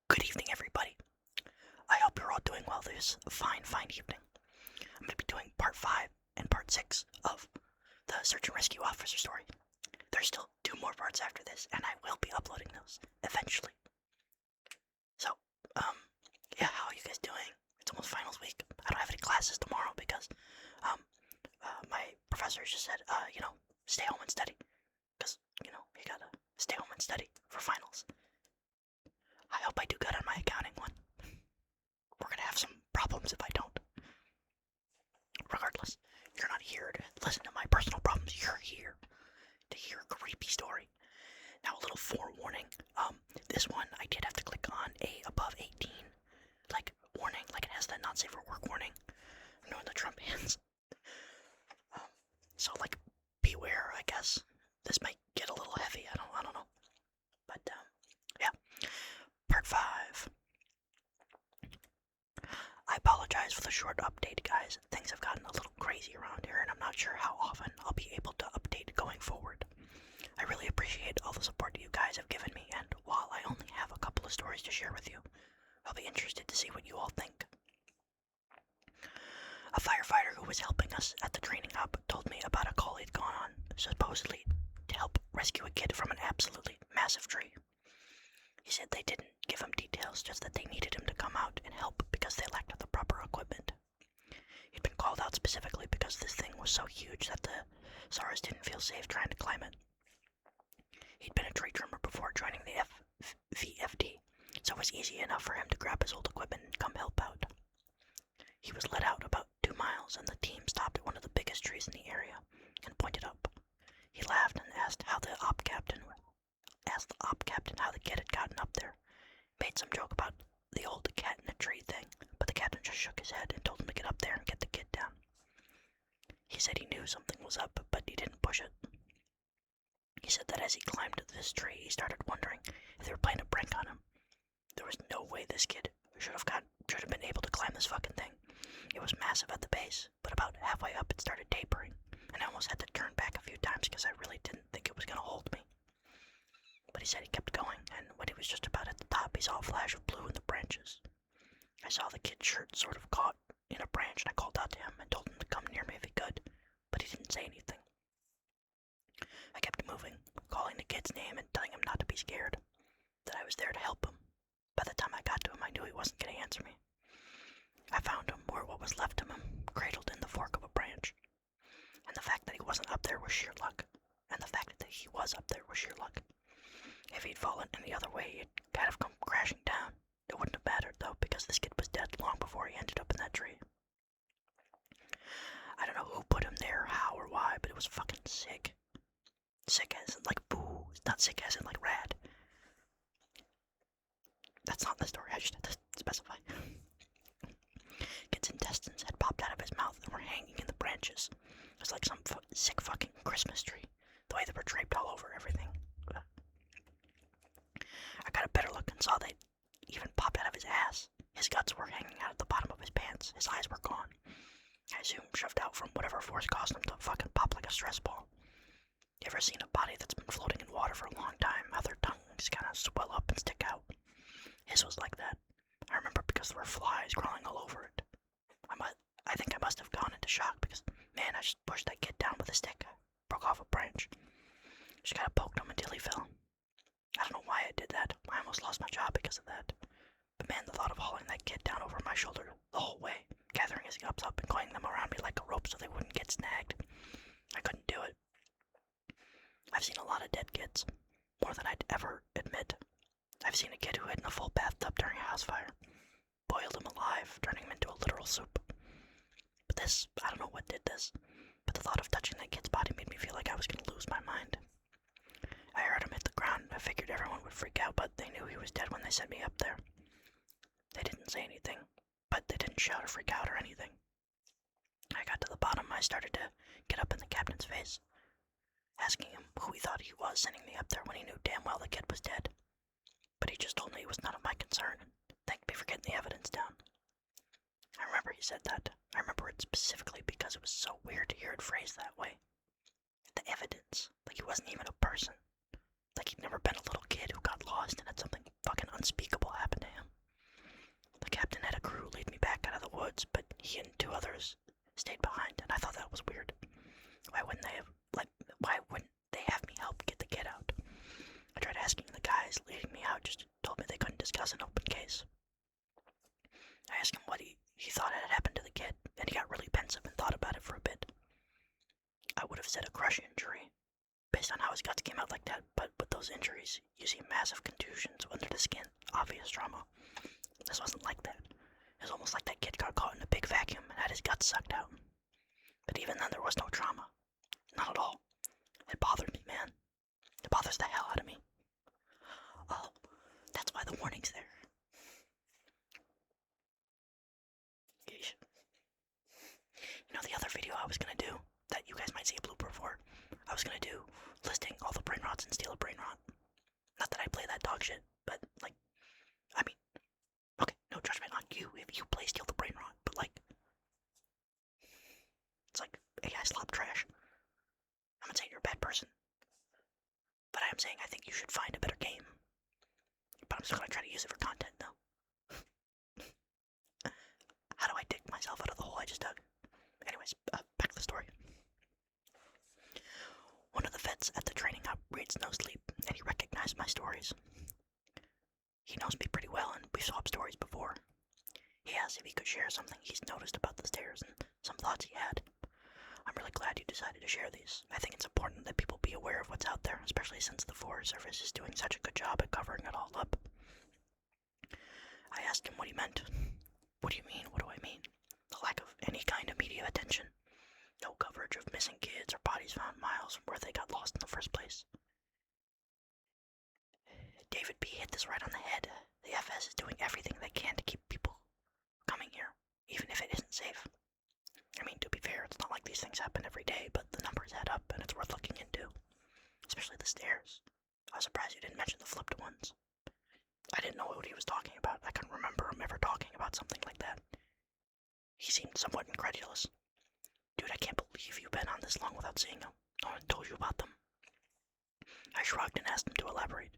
Good evening, everybody. I hope you're all doing well this fine evening. I'm going to be doing part 5 and part 6 of the search and rescue officer story. There's still 2 more parts after this, and I will be uploading those eventually. So, yeah, how are you guys doing? It's almost finals week. I don't have any classes tomorrow because, my professor just said, stay home and study. Because, you gotta stay home and study for finals. I hope I do good on my accounting one. We're gonna have some problems if I don't. Regardless, you're not here to listen to my personal problems. You're here to hear a creepy story. Now, a little forewarning. This one I did have to click on a above 18, like warning, like it has that not safe for work warning. I'm knowing the Trump hands. So like, beware. I guess this might get a little heavy. I don't know. But yeah. Part 5. I apologize for the short update, guys. Things have gotten a little crazy around here, and I'm not sure how often I'll be able to update going forward. I really appreciate all the support you guys have given me, and while I only have a couple of stories to share with you, I'll be interested to see what you all think. A firefighter who was helping us at the training hub told me about a call he'd gone on, supposedly to help rescue a kid from an absolutely massive tree. He said they didn't give him details, just that they needed him to come out and help because they lacked the proper equipment. He'd been called out specifically because this thing was so huge that the SARS didn't feel safe trying to climb it. He'd been a tree trimmer before joining the VFD, so it was easy enough for him to grab his old equipment and come help out. He was led out about 2 miles, and the team stopped at one of the biggest trees in the area and pointed up. He laughed and asked the op captain how the kid had gotten up there. Made some joke about the old cat in a tree thing, but the captain just shook his head and told him to get up there and get the kid down. He said he knew something was up, but he didn't push it. He said that as he climbed this tree, he started wondering if they were playing a prank on him. There was no way this kid should have been able to climb this fucking thing. It was massive at the base, but about halfway up it started tapering, and I almost had to turn back a few times because I really didn't think it was gonna hold me. But he said he kept going, and when he was just about at the top, he saw a flash of blue in the branches. I saw the kid's shirt sort of caught in a branch, and I called out to him and told him to come near me if he could, but he didn't say anything. I kept moving, calling the kid's name and telling him not to be scared, that I was there to help him. By the time I got to him, I knew he wasn't going to answer me. I found him, or what was left of him, cradled in the fork of a branch. And the fact that he wasn't up there was sheer luck. And the fact that he was up there was sheer luck. If he'd fallen any other way, he'd kind of come crashing down. It wouldn't have mattered, though, because this kid was dead long before he ended up in that tree. I don't know who put him there, how, or why, but it was fucking sick. Sick as in, like, boo. It's not sick as in, like, rad. That's not the story, I just had to specify. Kid's intestines had popped out of his mouth and were hanging in the branches. It was like some sick fucking Christmas tree. The way they were draped all over everything. I got a better look and saw they even popped out of his ass. His guts were hanging out at the bottom of his pants. His eyes were gone. I assume shoved out from whatever force caused him to fucking pop like a stress ball. You ever seen a body that's been floating in water for a long time, how their tongues kind of swell up and stick out? His was like that. I remember because there were flies crawling all over it. I think I must have gone into shock because, man, I just pushed that kid down with a stick. I broke off a branch. Just kind of poked him until he fell. I don't know why I did that. I almost lost my job because of that. But man, the thought of hauling that kid down over my shoulder the whole way, gathering his guts up and coiling them around me like a rope so they wouldn't get snagged. I couldn't do it. I've seen a lot of dead kids. More than I'd ever admit. I've seen a kid who hid in a full bathtub during a house fire. Boiled him alive, turning him into a literal soup. But this, I don't know what did this, but the thought of touching that kid's body made me feel like I was going to lose my mind. I heard him hit the ground and I figured everyone would freak out, but they knew he was dead when they sent me up there. They didn't say anything, but they didn't shout or freak out or anything. I got to the bottom, I started to get up in the captain's face, asking him who he thought he was sending me up there when he knew damn well the kid was dead. But he just told me it was none of my concern and thanked me for getting the evidence down. I remember he said that. I remember it specifically because it was so weird to hear it phrased that way. The evidence. Like he wasn't even a person. Like he'd never been a little kid who got lost and had something fucking unspeakable happen to him. those injuries, you see massive contusions under the skin, obvious trauma. This wasn't like that. It was almost like that kid got caught in a big vacuum and had his guts sucked out. But even then, there was no trauma. Not at all. It bothered me, man. It bothers the hell out of me. Oh, that's why the warning's there. Yeesh. You know the other video I was gonna do, that you guys might see a blooper for? I was gonna do listing all the brain rots and steal a brain rot. Not that I play that dog shit, but, like, I mean, okay, no judgment on you if you play steal the brain rot, but, like, it's like, hey, I slop trash. I'm not saying you're a bad person, but I am saying I think you should find a better game. But I'm still gonna try to use it for content, though. How do I dig myself out of the hole I just dug? Anyways, back to the story. One of the vets at the training hub reads No Sleep, and he recognized my stories. He knows me pretty well, and we've swapped stories before. He asked if he could share something he's noticed about the stairs and some thoughts he had. I'm really glad you decided to share these. I think it's important that people be aware of what's out there, especially since the Forest Service is doing such a good job at covering it all up. I asked him what he meant. What do you mean? What do I mean? The lack of any kind of media attention. No coverage of missing kids or bodies found miles from where they got lost in the first place. David B. hit this right on the head. The FS is doing everything they can to keep people coming here, even if it isn't safe. I mean, to be fair, it's not like these things happen every day, but the numbers add up and it's worth looking into. Especially the stairs. I was surprised you didn't mention the flipped ones. I didn't know what he was talking about. I couldn't remember him ever talking about something like that. He seemed somewhat incredulous. Dude, I can't believe you've been on this long without seeing them. No one told you about them. I shrugged and asked him to elaborate.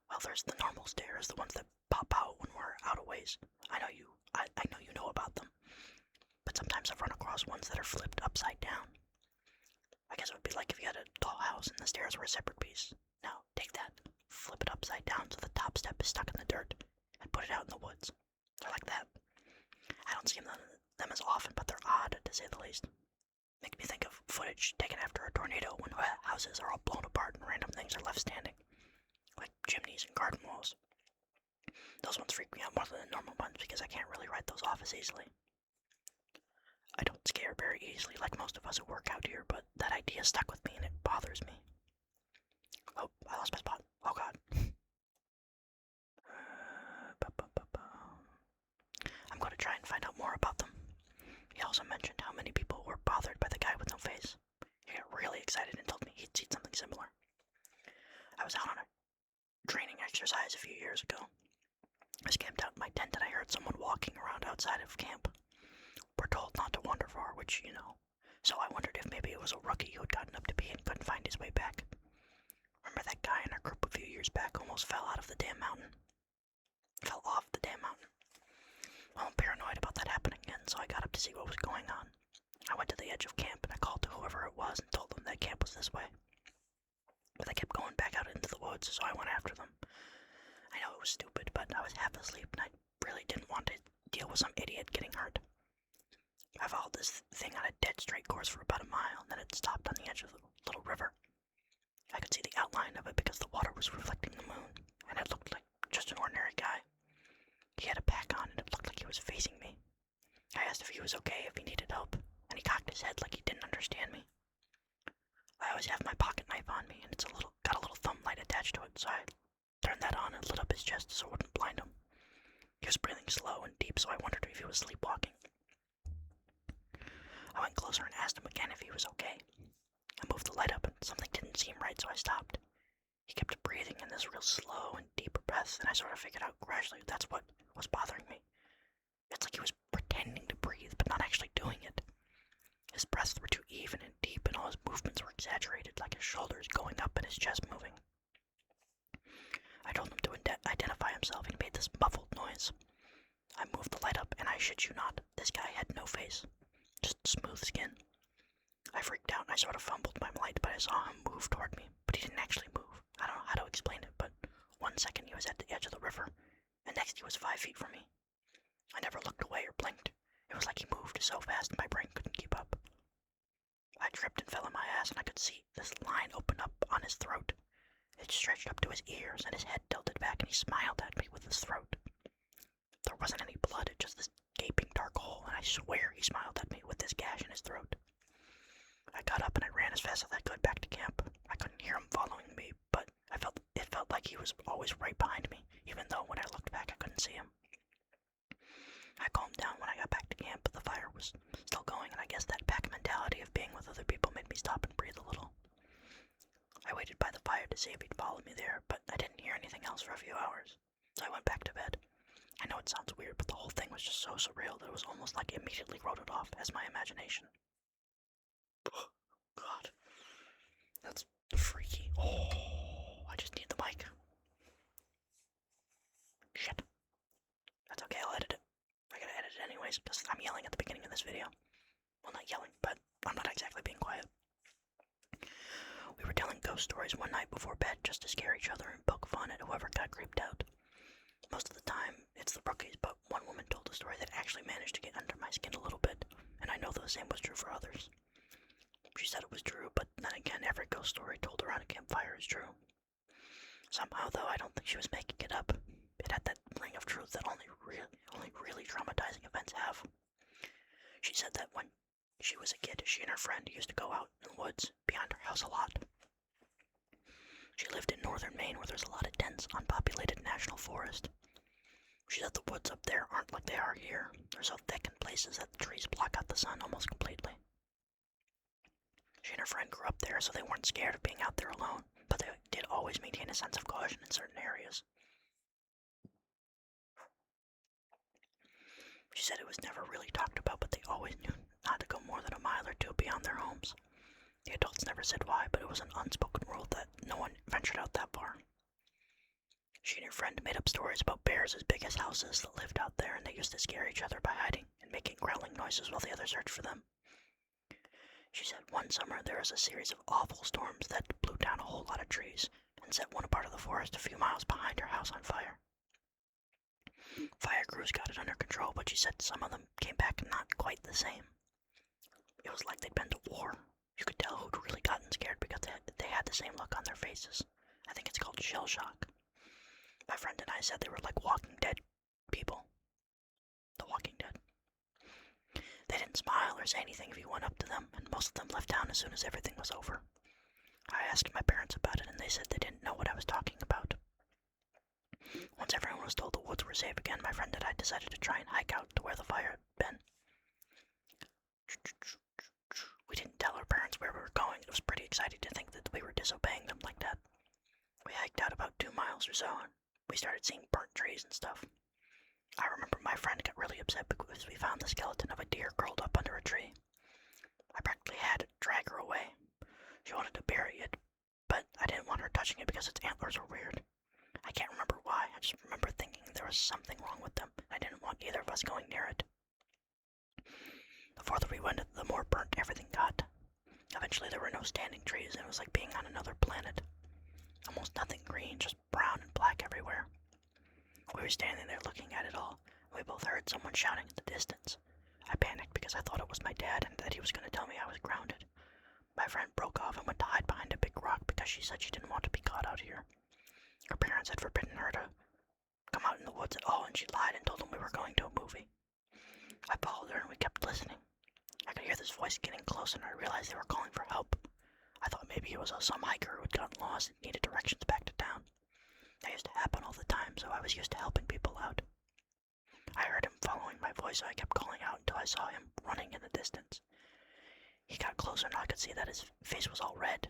Well, there's the normal stairs, the ones that pop out when we're out of ways. I know you know about them. But sometimes I've run across ones that are flipped upside down. I guess it would be like if you had a tall house and the stairs were a separate piece. Now, take that, flip it upside down so the top step is stuck in the dirt, and put it out in the woods. They're like that. I don't see them as often, but they're odd, to say the least. Make me think of footage taken after a tornado when houses are all blown apart and random things are left standing. Like chimneys and garden walls. Those ones freak me out more than the normal ones because I can't really write those off as easily. I don't scare very easily like most of us who work out here, but that idea stuck with me and it bothers me. Oh, I lost my spot. Oh god. I'm going to try and find out more about them. He also mentioned how many people were bothered by the guy with no face. He got really excited and told me he'd seen something similar. I was out on a training exercise a few years ago. I was camped out in my tent and I heard someone walking around outside of camp. We're told not to wander far, which, you know. So I wondered if maybe it was a rookie who had gotten up to pee and couldn't find his way back. Remember that guy in our group a few years back almost fell off the damn mountain? Well, I'm paranoid about that happening again, so I got up to see what was going on. I went to the edge of camp and I called to whoever it was and told them that camp was this way. But they kept going back out into the woods, so I went after them. I know it was stupid, but I was half asleep and I really didn't want to deal with some idiot getting hurt. I followed this thing on a dead straight course for about a mile, and then it stopped on the edge of the little river. I could see the outline of it because the water was reflecting the moon, and it looked like just an ordinary guy. He had a pack on, and it looked like he was facing me. I asked if he was okay, if he needed help, and he cocked his head like he didn't understand me. I always have my pocket knife on me, and it's got a little thumb light attached to it, so I turned that on and lit up his chest so it wouldn't blind him. He was breathing slow and deep, so I wondered if he was sleepwalking. I went closer and asked him again if he was okay. I moved the light up and something didn't seem right, so I stopped. He kept breathing in this real slow and deeper breaths, and I sort of figured out gradually that's what was bothering me. It's like he was pretending to breathe, but not actually doing it. His breaths were too even and deep, and all his movements were exaggerated, like his shoulders going up and his chest moving. I told him to identify himself, and he made this muffled noise. I moved the light up, and I shit you not, this guy had no face. Just smooth skin. I freaked out and I sort of fumbled my light, but I saw him move toward me, but he didn't actually move. I don't know how to explain it, but 1 second he was at the edge of the river, and next he was 5 feet from me. I never looked away or blinked. It was like he moved so fast my brain couldn't keep up. I tripped and fell on my ass, and I could see this line open up on his throat. It stretched up to his ears, and his head tilted back, and he smiled at me with his throat. There wasn't any blood, just this gaping dark hole, and I swear he smiled at me with this gash in his throat. I got up and I ran as fast as I could back to camp. I couldn't hear him following me, but it felt like he was always right behind me, even though when I looked back I couldn't see him. I calmed down when I got back to camp, but the fire was still going, and I guess that pack mentality of being with other people made me stop and breathe a little. I waited by the fire to see if he'd follow me there, but I didn't hear anything else for a few hours, so I went back to bed. I know it sounds weird, but the whole thing was just so surreal that it was almost like I immediately wrote it off as my imagination. God. That's freaky. Oh, I just need the mic. Shit. That's okay, I'll edit it. I gotta edit it anyways, because I'm yelling at the beginning of this video. Well, not yelling, but I'm not exactly being quiet. We were telling ghost stories one night before bed just to scare each other and poke fun at whoever got creeped out. Most of the time, it's the rookies, but one woman told a story that actually managed to get under my skin a little bit, and I know the same was true for others. She said it was true, but then again, every ghost story told around a campfire is true. Somehow, though, I don't think she was making it up. It had that ring of truth that only really traumatizing events have. She said that when she was a kid, she and her friend used to go out in the woods behind her house a lot. She lived in northern Maine where there's a lot of dense, unpopulated national forest. She said the woods up there aren't like they are here. They're so thick in places that the trees block out the sun almost completely. She and her friend grew up there, so they weren't scared of being out there alone, but they did always maintain a sense of caution in certain areas. She said it was never really talked about, but they always knew not to go more than a mile or two beyond their homes. The adults never said why, but it was an unspoken rule that no one ventured out that far. She and her friend made up stories about bears as big as houses that lived out there, and they used to scare each other by hiding and making growling noises while the others searched for them. She said one summer there was a series of awful storms that blew down a whole lot of trees and set one part of the forest a few miles behind her house on fire. Fire crews got it under control, but she said some of them came back not quite the same. It was like they'd been to war. You could tell who'd really gotten scared because they had the same look on their faces. I think it's called shell shock. My friend and I said they were like Walking Dead people. The Walking Dead. They didn't smile or say anything if you went up to them, and most of them left town as soon as everything was over. I asked my parents about it, and they said they didn't know what I was talking about. Once everyone was told the woods were safe again, my friend and I decided to try and hike out to where the fire had been. We didn't tell our parents where we were going. It was pretty exciting to think that we were disobeying them like that. We hiked out about 2 miles or so, and we started seeing burnt trees and stuff. I remember my friend got really upset because we found the skeleton of a deer curled up under a tree. I practically had to drag her away. She wanted to bury it, but I didn't want her touching it because its antlers were weird. I can't remember why, I just remember thinking there was something wrong with them. I didn't want either of us going near it. The farther we went, the more burnt everything got. Eventually there were no standing trees, and it was like being on another planet. Almost nothing green, just brown and black everywhere. We were standing there looking at it all, and we both heard someone shouting in the distance. I panicked because I thought it was my dad and that he was going to tell me I was grounded. My friend broke off and went to hide behind a big rock because she said she didn't want to be caught out here. Her parents had forbidden her to come out in the woods at all, and she lied and told them we were going to a movie. I followed her and we kept listening. I could hear this voice getting close, and I realized they were calling for help. I thought maybe it was some hiker who had gotten lost and needed directions back to town. That used to happen all the time, so I was used to helping people out. I heard him following my voice, so I kept calling out until I saw him running in the distance. He got closer and I could see that his face was all red.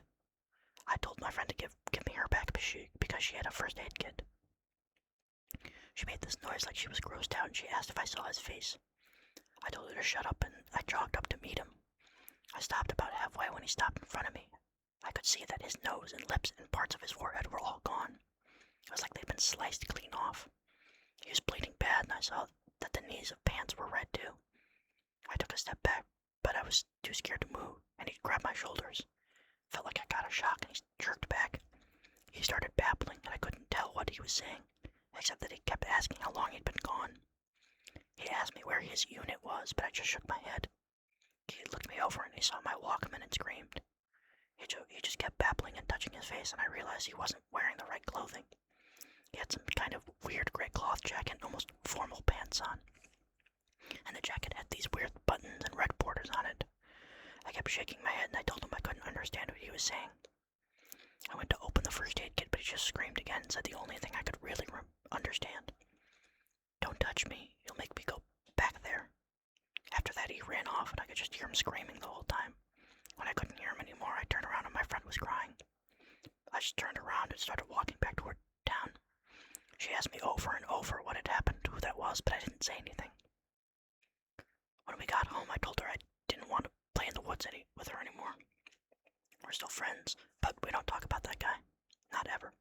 I told my friend to give me her back because she had a first aid kit. She made this noise like she was grossed out, and she asked if I saw his face. I told her to shut up, and I jogged up to meet him. I stopped about halfway when he stopped in front of me. I could see that his nose and lips and parts of his forehead were all gone. It was like they'd been sliced clean off. He was bleeding bad, and I saw that the knees of pants were red too. I took a step back, but I was too scared to move, and he grabbed my shoulders. Felt like I got a shock, and he jerked back. He started babbling, and I couldn't tell what he was saying, except that he kept asking how long he'd been gone. He asked me where his unit was, but I just shook my head. He looked me over, and he saw my Walkman and screamed. He just kept babbling and touching his face, and I realized he wasn't wearing the right clothing. He had some kind of weird gray cloth jacket and almost formal pants on. And the jacket had these weird buttons and red borders on it. I kept shaking my head and I told him I couldn't understand what he was saying. I went to open the first aid kit, but he just screamed again and said the only thing I could really understand. "Don't touch me, you'll make me go back there." After that he ran off and I could just hear him screaming the whole time. When I couldn't hear him anymore, I turned around and my friend was crying. I just turned around and started walking back toward town. She asked me over and over what had happened, who that was, but I didn't say anything. When we got home, I told her I didn't want to play in the woods with her anymore. We're still friends, but we don't talk about that guy. Not ever.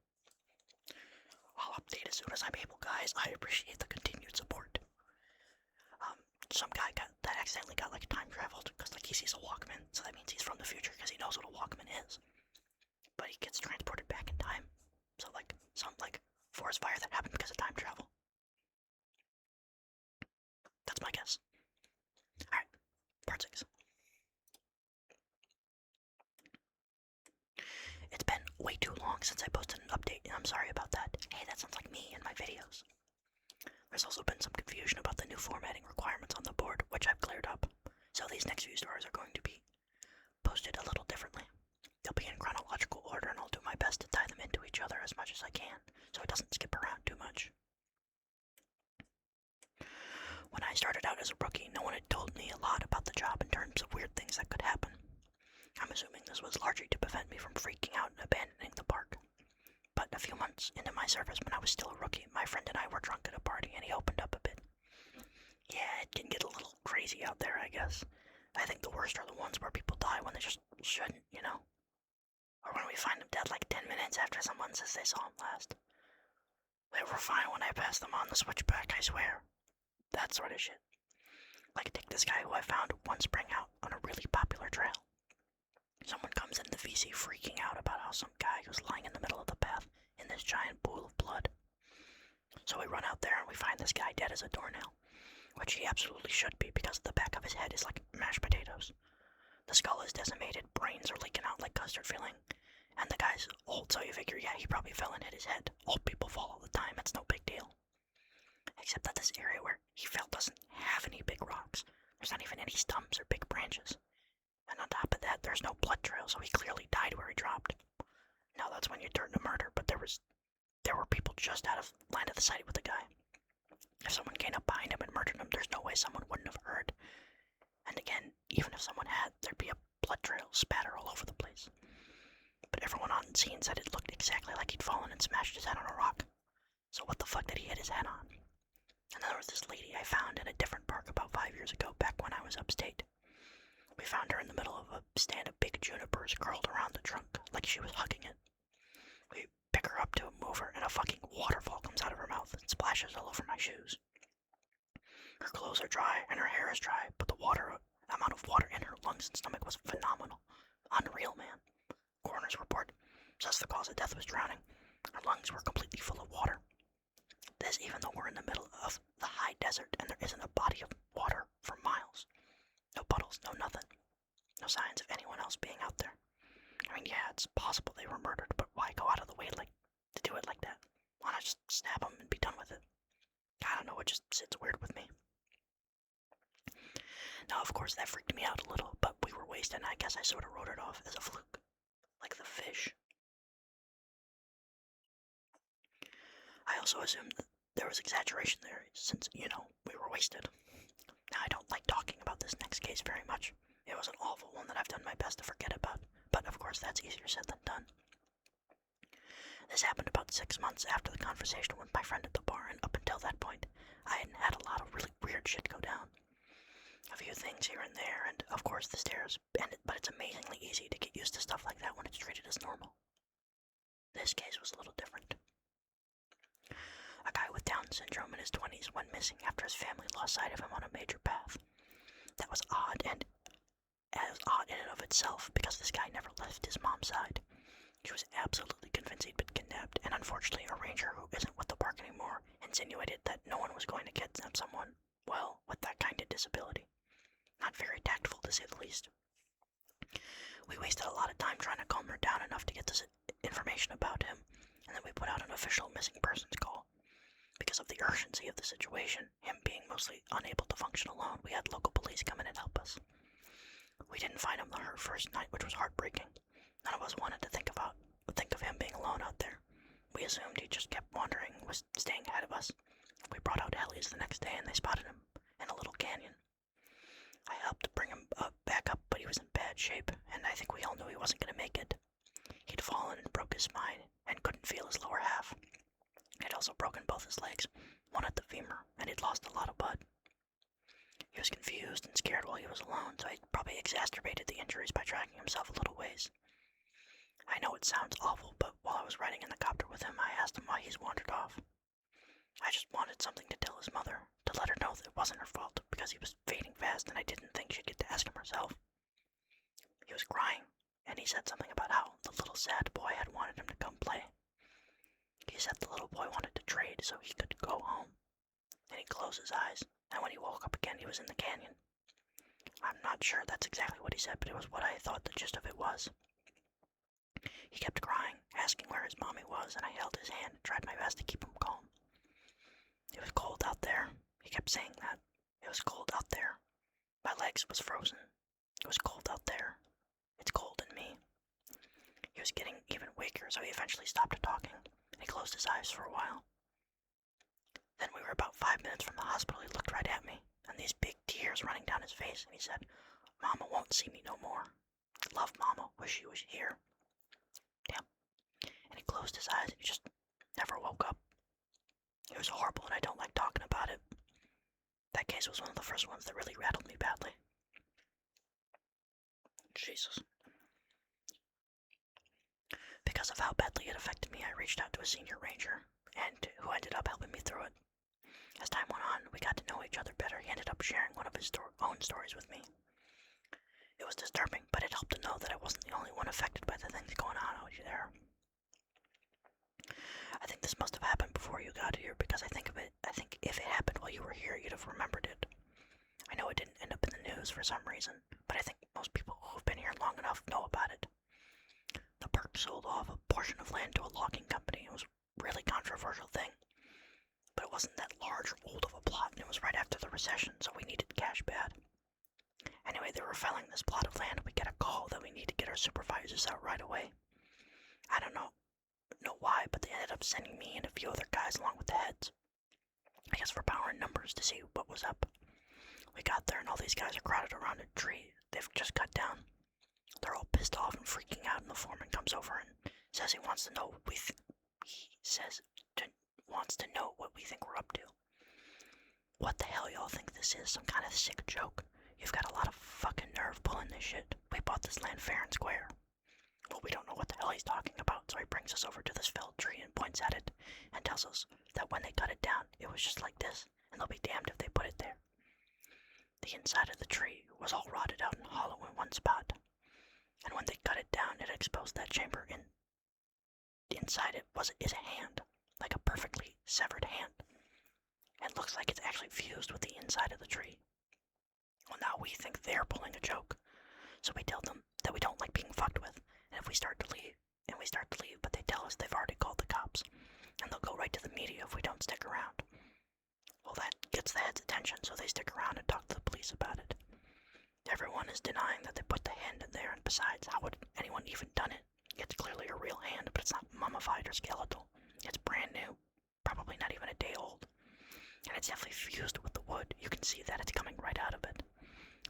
I'll update as soon as I'm able, guys. I appreciate the continued support. Some guy that accidentally got like time traveled because like he sees a Walkman, so that means he's from the future because he knows what a Walkman is. But he gets transported back in time. So like some like forest fire that happened because of time travel. That's my guess. Alright, part 6. It's been way too long since I posted an update, and I'm sorry about that. Hey, that sounds like me in my videos. There's also been some confusion about the new formatting requirements on the board, which I've cleared up. So these next few stories are going to be posted a little differently. They'll be in chronological order, and I'll do my best to tie them into each other as much as I can, so it doesn't skip around too much. When I started out as a rookie, no one had told me a lot about the job in terms of weird things that could happen. I'm assuming this was largely to prevent me from freaking out and abandoning the park. But a few months into my service, when I was still a rookie, my friend and I were drunk at a party and he opened up a bit. Yeah, it can get a little crazy out there, I guess. I think the worst are the ones where people die when they just shouldn't, you know? Or when we find them dead like 10 minutes after someone says they saw him last. They were fine when I passed them on the switchback, I swear. That sort of shit. Like take this guy who I found one spring out on a really popular trail. Someone comes into the VC freaking out about how some guy was lying in the middle of the path in this giant pool of blood. So we run out there and we find this guy dead as a doornail, which he absolutely should be because the back of his head is like mashed potatoes. The skull is decimated, brains are leaking out like custard filling, and the guy's old, so you figure, yeah, he probably fell and hit his head. Old people fall all the time, it's no big deal. Except that this area where he fell doesn't have any big rocks. There's not even any stumps or big branches. And on top of that, there's no blood trail, so he clearly died where he dropped. Now that's when you turn to murder, but there were people just out of line of sight with the guy. If someone came up behind him and murdered him, there's no way someone wouldn't have heard. And again, even if someone had, there'd be a blood trail spatter all over the place. But everyone on scene said it looked exactly like he'd fallen and smashed his head on a rock. So what the fuck did he hit his head on? And there was this lady I found in a different park about 5 years ago, back when I was upstate. We found her in the middle of a stand of big junipers curled around the trunk, like she was hugging it. We pick her up to move her, and a fucking waterfall comes out of her mouth and splashes all over my shoes. Her clothes are dry, and her hair is dry, but the amount of water in her lungs and stomach was phenomenal. Unreal, man. Coroner's report says the cause of death was drowning. Her lungs were completely full of water. This even though we're in the middle of the high desert and there isn't a body of water for miles. No puddles, no nothing. No signs of anyone else being out there. I mean, yeah, it's possible they were murdered, but why go out of the way to do it like that? Why not just stab them and be done with it? I don't know, it just sits weird with me. Now, of course, that freaked me out a little, but we were wasted and I guess I sort of wrote it off as a fluke. Like the fish. I also assumed that there was exaggeration there, since, you know, we were wasted. Now, I don't like talking about this next case very much. It was an awful one that I've done my best to forget about, but of course that's easier said than done. This happened about 6 months after the conversation with my friend at the bar, and up until that point, I hadn't had a lot of really weird shit go down. A few things here and there, and of course the stares, but it's amazingly easy to get used to stuff like that when it's treated as normal. This case was a little different. A guy with Down syndrome in his 20s went missing after his family lost sight of him on a major path. That was odd, and it was odd in and of itself, because this guy never left his mom's side. She was absolutely convinced he'd been kidnapped, and unfortunately a ranger who isn't with the park anymore insinuated that no one was going to kidnap someone, well, with that kind of disability. Not very tactful, to say the least. We wasted a lot of time trying to calm her down enough to get this information about him, and then we put out an official missing persons call. Because of the urgency of the situation, him being mostly unable to function alone, we had local police come in and help us. We didn't find him the first night, which was heartbreaking. None of us wanted to think of him being alone out there. We assumed he just kept wandering and was staying ahead of us. We brought out helis the next day and they spotted him in a little canyon. I helped bring him back up, but he was in bad shape, and I think we all knew he wasn't going to make it. He'd fallen and broke his spine and couldn't feel his lower half. He'd also broken both his legs, one at the femur, and he'd lost a lot of blood. He was confused and scared while he was alone, so he probably exacerbated the injuries by dragging himself a little ways. I know it sounds awful, but while I was riding in the copter with him, I asked him why he's wandered off. I just wanted something to tell his mother, to let her know that it wasn't her fault, because he was fading fast and I didn't think she'd get to ask him herself. He was crying, and he said something about how the little sad boy had wanted him to come play. He said the little boy wanted to trade so he could go home. Then he closed his eyes, and when he woke up again, he was in the canyon. I'm not sure that's exactly what he said, but it was what I thought the gist of it was. He kept crying, asking where his mommy was, and I held his hand and tried my best to keep him calm. It was cold out there. He kept saying that. It was cold out there. My legs was frozen. It was cold out there. It's cold in me. He was getting even weaker, so he eventually stopped talking, and he closed his eyes for a while. Then we were about 5 minutes from the hospital. He looked right at me, and these big tears running down his face, and he said, "Mama won't see me no more. Love Mama, wish she was here." Damn. And he closed his eyes, and he just never woke up. It was horrible, and I don't like talking about it. That case was one of the first ones that really rattled me badly. Jesus. Because of how badly it affected me, I reached out to a senior ranger, and who ended up helping me through it. As time went on, we got to know each other better. He ended up sharing one of his own stories with me. It was disturbing, but it helped to know that I wasn't the only one affected by the things going on out there. I think this must have happened before you got here, because I think if it happened while you were here, you'd have remembered it. I know it didn't end up in the news for some reason, but I think most people who have been here long enough know about it. The park sold off a portion of land to a logging company. It was a really controversial thing, but it wasn't that large or old of a plot, and it was right after the recession, so we needed cash bad. Anyway, they were felling this plot of land, and we get a call that we need to get our supervisors out right away. I don't know why, but they ended up sending me and a few other guys along with the heads. I guess for power and numbers to see what was up. We got there and all these guys are crowded around a tree they've just cut down. They're all pissed off and freaking out, and the foreman comes over and says he wants to know what we think we're up to. What the hell y'all think this is? Some kind of sick joke? You've got a lot of fucking nerve pulling this shit. We bought this land fair and square. Well, we don't know what the hell he's talking about, so he brings us over to this felled tree and points at it and tells us that when they cut it down, it was just like this, and they'll be damned if they put it there. The inside of the tree was all rotted out and hollow in one spot, and when they cut it down, it exposed that chamber, and inside it is a hand, like a perfectly severed hand. It looks like it's actually fused with the inside of the tree. Well, now we think they're pulling a joke, so we tell them that we don't like being fucked with, and if we start to leave, but they tell us they've already called the cops, and they'll go right to the media if we don't stick around. Well, that gets the head's attention, so they stick around and talk to the police about it. Everyone is denying that they put the hand in there, and besides, how would anyone even done it? It's clearly a real hand, but it's not mummified or skeletal. It's brand new, probably not even a day old. And it's definitely fused with the wood. You can see that it's coming right out of it.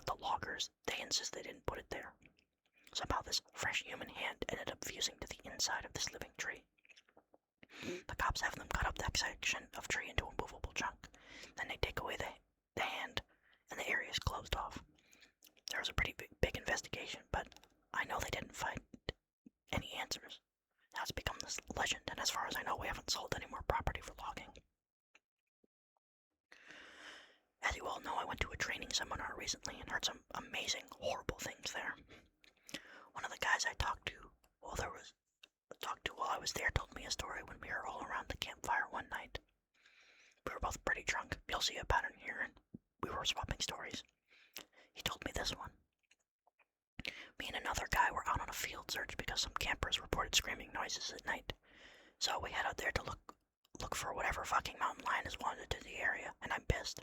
The loggers, they insist they didn't put it there. Somehow this fresh human hand ended up fusing to the inside of this living tree. The cops have them cut up that section of tree into a movable chunk. Then they take away the hand, and the area is closed off. There was a pretty big investigation, but I know they didn't find any answers. Now it's become this legend, and as far as I know, we haven't sold any more property for logging. As you all know, I went to a training seminar recently and heard some amazing, horrible things there. One of the guys I talked to while I was there told me a story when we were all around the campfire one night. We were both pretty drunk. You'll see a pattern here, and we were swapping stories. He told me this one. Me and another guy were out on a field search because some campers reported screaming noises at night. So we head out there to look for whatever fucking mountain lion has wandered to the area, and I'm pissed.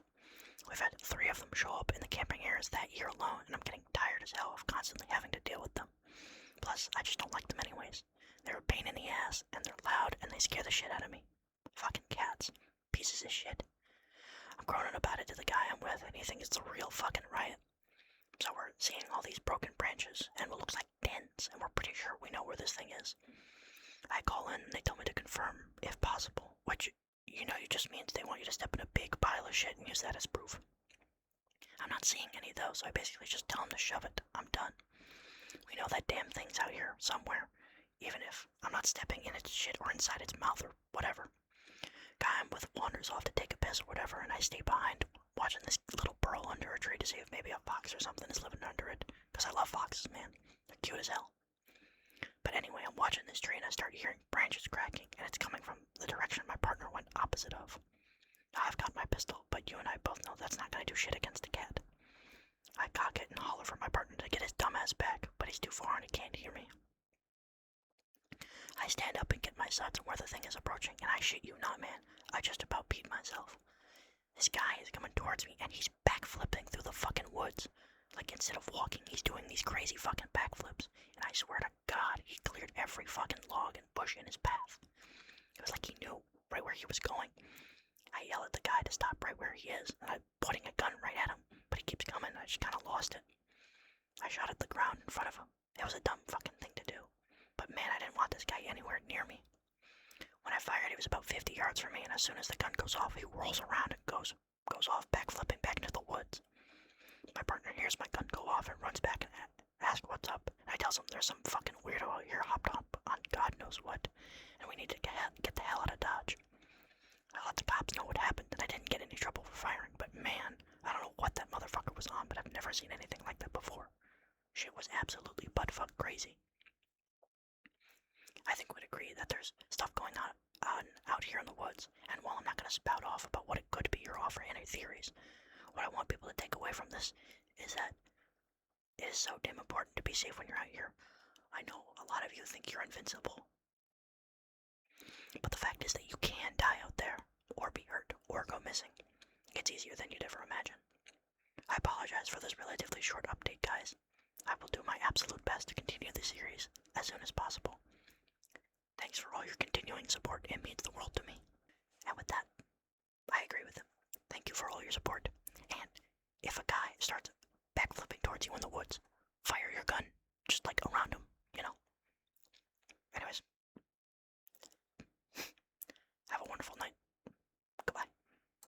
We've had 3 of them show up in the camping areas that year alone, and I'm getting tired as hell of constantly having to deal with them. Plus, I just don't like them anyways. They're a pain in the ass, and they're loud, and they scare the shit out of me. Fucking cats. Pieces of shit. I'm groaning about it to the guy I'm with, and he thinks it's a real fucking riot. So we're seeing all these broken branches, and what looks like dens, and we're pretty sure we know where this thing is. I call in, and they tell me to confirm, if possible, which, it just means they want you to step in a big pile of shit and use that as proof. I'm not seeing any though, so I basically just tell them to shove it. I'm done. We know that damn thing's out here, somewhere, even if I'm not stepping in its shit or inside its mouth or whatever. Guy I'm with wanders off to take a piss or whatever, and I stay behind, watching this little burrow under a tree to see if maybe a fox or something is living under it, because I love foxes, man. They're cute as hell. But anyway, I'm watching this tree and I start hearing branches cracking, and it's coming from the direction my partner went opposite of. Now, I've got my pistol, but you and I both know that's not going to do shit against a cat. I cock it and holler for my partner to get his dumbass back, but he's too far and he can't hear me. I stand up and get my sights on where the thing is approaching, and I shit you not, man, I just about peed myself. This guy is coming towards me, and he's backflipping through the fucking woods. Like, instead of walking, he's doing these crazy fucking backflips, and I swear to God, he cleared every fucking log and bush in his path. It was like he knew right where he was going. I yell at the guy to stop right where he is, and I'm pointing a gun right at him, but he keeps coming, and I just kind of lost it. I shot at the ground in front of him. It was a dumb fucking thing to do, but man, I didn't want this guy anywhere near me. When I fired, he was about 50 yards from me, and as soon as the gun goes off, he rolls around and goes off, backflipping back into the woods. My partner hears my gun go off and runs back and asks what's up. And I tells him there's some fucking weirdo out here hopped up on God knows what, and we need to get the hell out of Dodge. I let the cops know what happened, and I didn't get any trouble for firing, but man, I don't know what that motherfucker was on, but I've never seen anything like that before. Shit was absolutely buttfuck crazy. I think we'd agree that there's stuff going on out here in the woods, and while I'm not going to spout off about what it could be or offer any theories, what I want people to take away from this is that it is so damn important to be safe when you're out here. I know a lot of you think you're invincible, but the fact is that you can die out there, or be hurt, or go missing. It's easier than you'd ever imagine. I apologize for this relatively short update, guys. I will do my absolute best to continue the series as soon as possible. Thanks for all your continuing support, it means the world to me. And with that, I agree with him. Thank you for all your support. And if a guy starts backflipping towards you in the woods, fire your gun, just like around him.